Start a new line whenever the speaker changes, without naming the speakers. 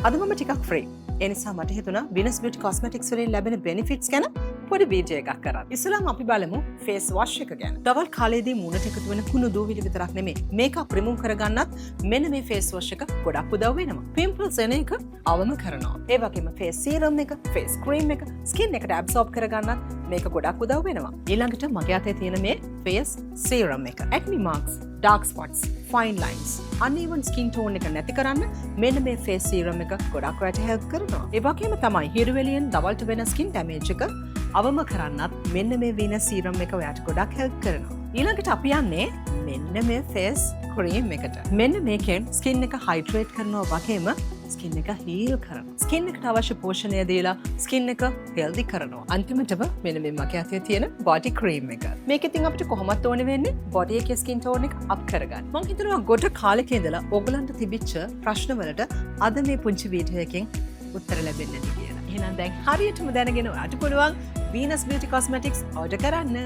අද මම ටිකක් ෆ්‍රී. ඒ නිසා මට හිතුණා Venus Beauty Cosmetics වලින් ලැබෙන benefits ගැන පොඩි වීඩියෝ එකක් කරන්න. ඉස්සෙල්ලාම අපි බලමු face wash එක ගැන. දවල් කාලේදී මූණට එකතු වෙන කුණු දූවිලි විතරක් නෙමෙයි. මේකප් remove කරගන්නත් මෙන්න මේ face wash එක ගොඩක් උදව් වෙනවා. pimples එන එක අවම කරනවා. ඒ වගේම face serum එක, face cream එක, skin එකට absorb කරගන්නත් මේක ගොඩක් උදව් වෙනවා. ඊළඟට මගේ අතේ තියෙන මේ face serum එක. acne marks, dark spots, fine lines, uneven skin tone එක නැති කරන්න මෙන්න මේ face serum එක ගොඩක් ඔයාලට help කරනවා. ඒ වගේම තමයි හිරුවෙලියෙන් දවල්ට වෙන skin damage එක අවම කරන්නත් මෙන්න මේ Venus serum එක ඔයාලට ගොඩක් help කරනවා. ඊළඟට අපි යන්නේ මෙන්න මේ face cream එකට. මෙන්න මේකෙන් skin එක hydrate කරනවා වගේම skin එක heal කරනවා. skin එකට අවශ්‍ය පෝෂණය දීලා skin එක healthy කරනවා. අන්තිමටම මෙන්න මේ මගේ අතේ තියෙන body cream එක. මේක ඉතින් අපිට කොහොමද ඕනේ වෙන්නේ body එකේ skin tone එක up කරගන්න. මම හිතනවා ගොඩ කාලෙක ඉඳලා ඔයගලන්ට තිබිච්ච ප්‍රශ්න වලට අද මේ පුංචි වීඩියෝ එකෙන් උත්තර ලැබෙන්නේ නැති කියලා. එහෙනම් දැන් හරියටම දැනගෙන ඔයාලට පුළුවන් Venus Beauty Cosmetics order කරන්න.